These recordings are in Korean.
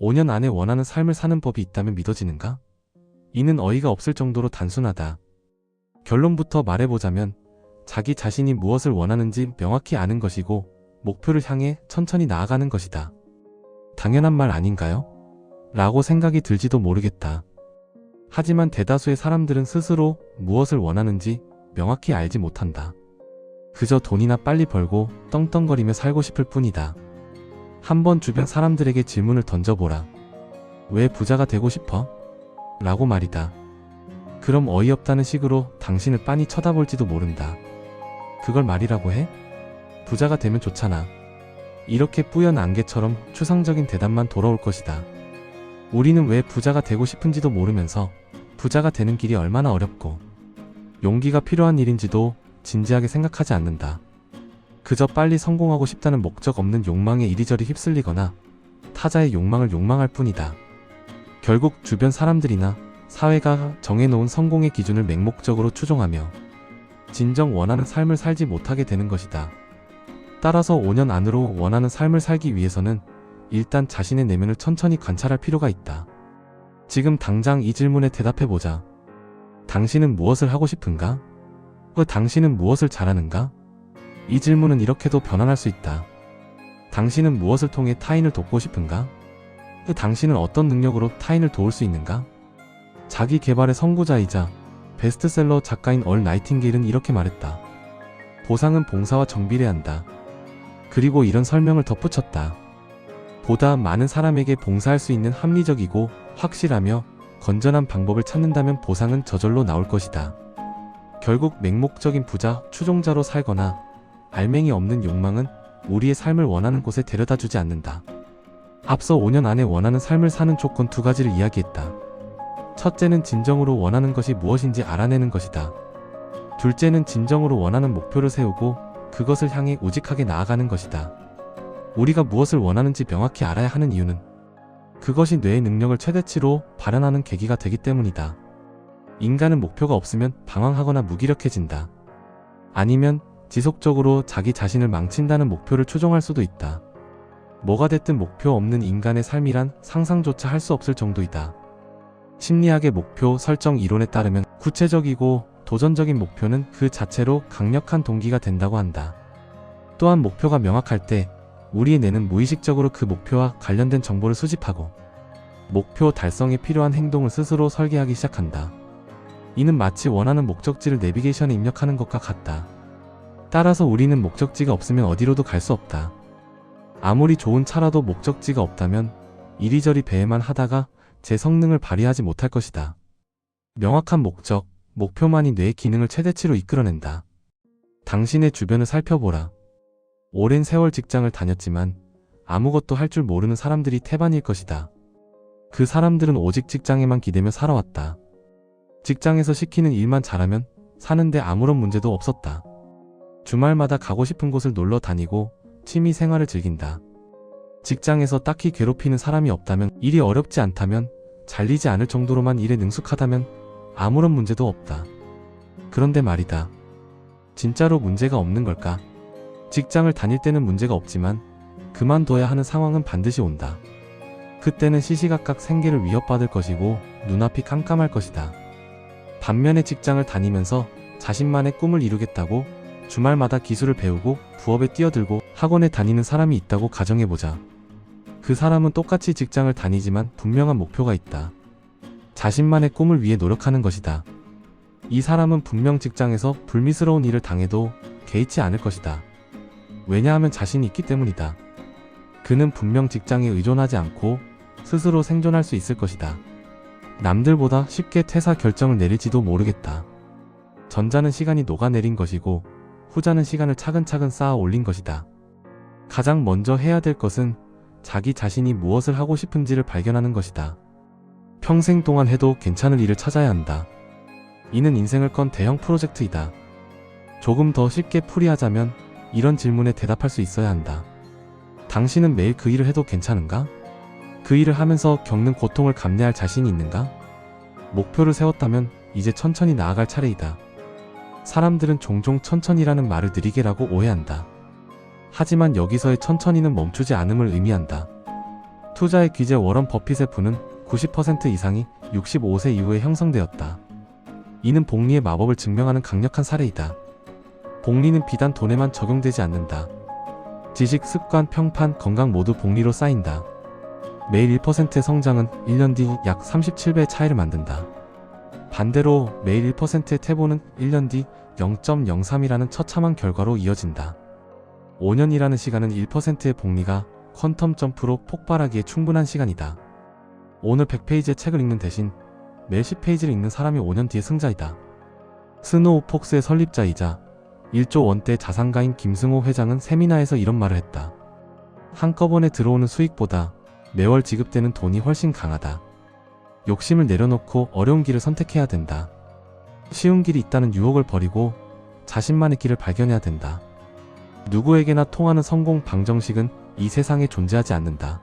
5년 안에 원하는 삶을 사는 법이 있다면 믿어지는가? 이는 어이가 없을 정도로 단순하다. 결론부터 말해보자면 자기 자신이 무엇을 원하는지 명확히 아는 것이고 목표를 향해 천천히 나아가는 것이다. 당연한 말 아닌가요? 라고 생각이 들지도 모르겠다. 하지만 대다수의 사람들은 스스로 무엇을 원하는지 명확히 알지 못한다. 그저 돈이나 빨리 벌고 떵떵거리며 살고 싶을 뿐이다. 한번 주변 사람들에게 질문을 던져보라. 왜 부자가 되고 싶어? 라고 말이다. 그럼 어이없다는 식으로 당신을 빤히 쳐다볼지도 모른다. 그걸 말이라고 해? 부자가 되면 좋잖아. 이렇게 뿌연 안개처럼 추상적인 대답만 돌아올 것이다. 우리는 왜 부자가 되고 싶은지도 모르면서 부자가 되는 길이 얼마나 어렵고 용기가 필요한 일인지도 진지하게 생각하지 않는다. 그저 빨리 성공하고 싶다는 목적 없는 욕망에 이리저리 휩쓸리거나 타자의 욕망을 욕망할 뿐이다. 결국 주변 사람들이나 사회가 정해놓은 성공의 기준을 맹목적으로 추종하며 진정 원하는 삶을 살지 못하게 되는 것이다. 따라서 5년 안으로 원하는 삶을 살기 위해서는 일단 자신의 내면을 천천히 관찰할 필요가 있다. 지금 당장 이 질문에 대답해보자. 당신은 무엇을 하고 싶은가? 당신은 무엇을 잘하는가? 이 질문은 이렇게도 변환할 수 있다. 당신은 무엇을 통해 타인을 돕고 싶은가? 당신은 어떤 능력으로 타인을 도울 수 있는가? 자기 개발의 선구자이자 베스트셀러 작가인 얼 나이팅게일은 이렇게 말했다. 보상은 봉사와 정비례한다. 그리고 이런 설명을 덧붙였다. 보다 많은 사람에게 봉사할 수 있는 합리적이고 확실하며 건전한 방법을 찾는다면 보상은 저절로 나올 것이다. 결국 맹목적인 부자, 추종자로 살거나 알맹이 없는 욕망은 우리의 삶을 원하는 곳에 데려다 주지 않는다. 앞서 5년 안에 원하는 삶을 사는 조건 2가지를 이야기했다. 첫째는 진정으로 원하는 것이 무엇인지 알아내는 것이다. 둘째는 진정으로 원하는 목표를 세우고 그것을 향해 우직하게 나아가는 것이다. 우리가 무엇을 원하는지 명확히 알아야 하는 이유는 그것이 뇌의 능력을 최대치로 발현하는 계기가 되기 때문이다. 인간은 목표가 없으면 방황하거나 무기력해진다. 아니면 지속적으로 자기 자신을 망친다는 목표를 추종할 수도 있다. 뭐가 됐든 목표 없는 인간의 삶이란 상상조차 할 수 없을 정도이다. 심리학의 목표 설정 이론에 따르면 구체적이고 도전적인 목표는 그 자체로 강력한 동기가 된다고 한다. 또한 목표가 명확할 때 우리의 뇌는 무의식적으로 그 목표와 관련된 정보를 수집하고 목표 달성에 필요한 행동을 스스로 설계하기 시작한다. 이는 마치 원하는 목적지를 내비게이션에 입력하는 것과 같다. 따라서 우리는 목적지가 없으면 어디로도 갈 수 없다. 아무리 좋은 차라도 목적지가 없다면 이리저리 배회만 하다가 제 성능을 발휘하지 못할 것이다. 명확한 목적, 목표만이 뇌의 기능을 최대치로 이끌어낸다. 당신의 주변을 살펴보라. 오랜 세월 직장을 다녔지만 아무것도 할 줄 모르는 사람들이 태반일 것이다. 그 사람들은 오직 직장에만 기대며 살아왔다. 직장에서 시키는 일만 잘하면 사는데 아무런 문제도 없었다. 주말마다 가고 싶은 곳을 놀러 다니고 취미 생활을 즐긴다. 직장에서 딱히 괴롭히는 사람이 없다면, 일이 어렵지 않다면, 잘리지 않을 정도로만 일에 능숙하다면 아무런 문제도 없다. 그런데 말이다. 진짜로 문제가 없는 걸까? 직장을 다닐 때는 문제가 없지만 그만둬야 하는 상황은 반드시 온다. 그때는 시시각각 생계를 위협받을 것이고 눈앞이 깜깜할 것이다. 반면에 직장을 다니면서 자신만의 꿈을 이루겠다고 주말마다 기술을 배우고 부업에 뛰어들고 학원에 다니는 사람이 있다고 가정해보자. 그 사람은 똑같이 직장을 다니지만 분명한 목표가 있다. 자신만의 꿈을 위해 노력하는 것이다. 이 사람은 분명 직장에서 불미스러운 일을 당해도 개의치 않을 것이다. 왜냐하면 자신이 있기 때문이다. 그는 분명 직장에 의존하지 않고 스스로 생존할 수 있을 것이다. 남들보다 쉽게 퇴사 결정을 내릴지도 모르겠다. 전자는 시간이 녹아내린 것이고 후자는 시간을 차근차근 쌓아 올린 것이다. 가장 먼저 해야 될 것은 자기 자신이 무엇을 하고 싶은지를 발견하는 것이다. 평생 동안 해도 괜찮을 일을 찾아야 한다. 이는 인생을 건 대형 프로젝트이다. 조금 더 쉽게 풀이하자면 이런 질문에 대답할 수 있어야 한다. 당신은 매일 그 일을 해도 괜찮은가? 그 일을 하면서 겪는 고통을 감내할 자신이 있는가? 목표를 세웠다면 이제 천천히 나아갈 차례이다. 사람들은 종종 천천히라는 말을 느리게라고 오해한다. 하지만 여기서의 천천히는 멈추지 않음을 의미한다. 투자의 귀재 워런 버핏의 부는 90% 이상이 65세 이후에 형성되었다. 이는 복리의 마법을 증명하는 강력한 사례이다. 복리는 비단 돈에만 적용되지 않는다. 지식, 습관, 평판, 건강 모두 복리로 쌓인다. 매일 1%의 성장은 1년 뒤 약 37배의 차이를 만든다. 반대로 매일 1%의 퇴보는 1년 뒤 0.03이라는 처참한 결과로 이어진다. 5년이라는 시간은 1%의 복리가 퀀텀 점프로 폭발하기에 충분한 시간이다. 오늘 100페이지의 책을 읽는 대신 매일 10페이지를 읽는 사람이 5년 뒤의 승자이다. 스노우 폭스의 설립자이자 1조 원대 자산가인 김승호 회장은 세미나에서 이런 말을 했다. 한꺼번에 들어오는 수익보다 매월 지급되는 돈이 훨씬 강하다. 욕심을 내려놓고 어려운 길을 선택해야 된다. 쉬운 길이 있다는 유혹을 버리고 자신만의 길을 발견해야 된다. 누구에게나 통하는 성공 방정식은 이 세상에 존재하지 않는다.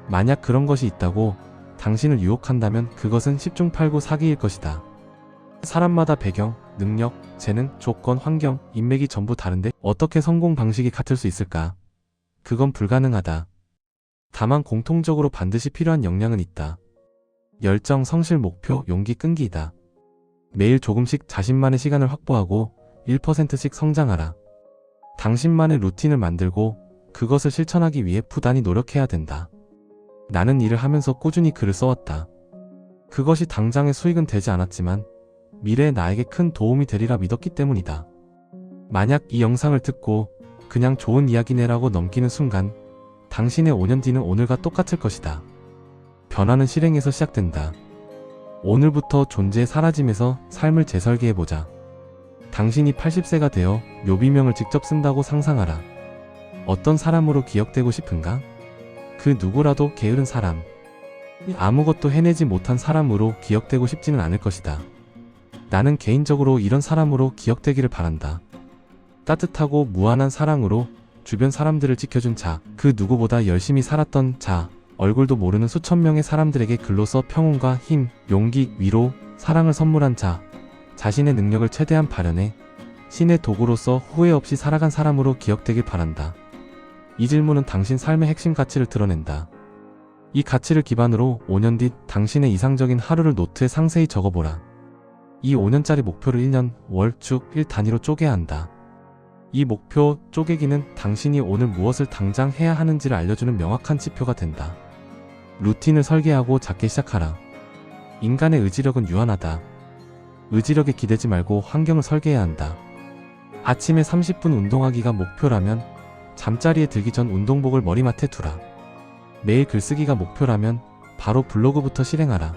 만약 그런 것이 있다고 당신을 유혹한다면 그것은 10중 8구 사기일 것이다. 사람마다 배경, 능력, 재능, 조건, 환경, 인맥이 전부 다른데 어떻게 성공 방식이 같을 수 있을까? 그건 불가능하다. 다만 공통적으로 반드시 필요한 역량은 있다. 열정, 성실, 목표, 용기, 끈기이다. 매일 조금씩 자신만의 시간을 확보하고 1%씩 성장하라. 당신만의 루틴을 만들고 그것을 실천하기 위해 부단히 노력해야 된다. 나는 일을 하면서 꾸준히 글을 써왔다. 그것이 당장의 수익은 되지 않았지만 미래의 나에게 큰 도움이 되리라 믿었기 때문이다. 만약 이 영상을 듣고 그냥 좋은 이야기네라고 넘기는 순간 당신의 5년 뒤는 오늘과 똑같을 것이다. 변화는 실행에서 시작된다. 오늘부터 존재의 사라짐에서 삶을 재설계해보자. 당신이 80세가 되어 묘비명을 직접 쓴다고 상상하라. 어떤 사람으로 기억되고 싶은가? 그 누구라도 게으른 사람, 아무것도 해내지 못한 사람으로 기억되고 싶지는 않을 것이다. 나는 개인적으로 이런 사람으로 기억되기를 바란다. 따뜻하고 무한한 사랑으로 주변 사람들을 지켜준 자, 그 누구보다 열심히 살았던 자, 얼굴도 모르는 수천 명의 사람들에게 글로써 평온과 힘, 용기, 위로, 사랑을 선물한 자, 자신의 능력을 최대한 발현해 신의 도구로서 후회 없이 살아간 사람으로 기억되길 바란다. 이 질문은 당신 삶의 핵심 가치를 드러낸다. 이 가치를 기반으로 5년 뒤 당신의 이상적인 하루를 노트에 상세히 적어보라. 이 5년짜리 목표를 1년, 월, 주, 일 단위로 쪼개야 한다. 이 목표 쪼개기는 당신이 오늘 무엇을 당장 해야 하는지를 알려주는 명확한 지표가 된다. 루틴을 설계하고 작게 시작하라. 인간의 의지력은 유한하다. 의지력에 기대지 말고 환경을 설계해야 한다. 아침에 30분 운동하기가 목표라면 잠자리에 들기 전 운동복을 머리맡에 두라. 매일 글쓰기가 목표라면 바로 블로그부터 실행하라.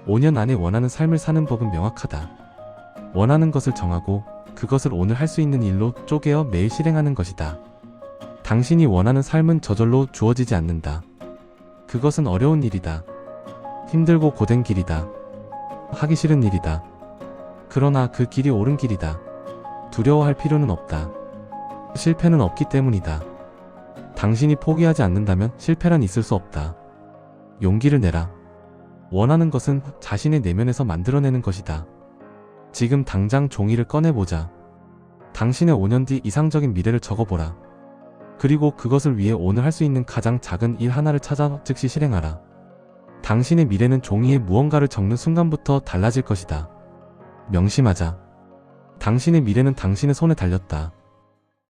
5년 안에 원하는 삶을 사는 법은 명확하다. 원하는 것을 정하고 그것을 오늘 할 수 있는 일로 쪼개어 매일 실행하는 것이다. 당신이 원하는 삶은 저절로 주어지지 않는다. 그것은 어려운 일이다. 힘들고 고된 길이다. 하기 싫은 일이다. 그러나 그 길이 옳은 길이다. 두려워할 필요는 없다. 실패는 없기 때문이다. 당신이 포기하지 않는다면 실패란 있을 수 없다. 용기를 내라. 원하는 것은 자신의 내면에서 만들어내는 것이다. 지금 당장 종이를 꺼내보자. 당신의 5년 뒤 이상적인 미래를 적어보라. 그리고 그것을 위해 오늘 할 수 있는 가장 작은 일 하나를 찾아 즉시 실행하라. 당신의 미래는 종이에 무언가를 적는 순간부터 달라질 것이다. 명심하자. 당신의 미래는 당신의 손에 달렸다.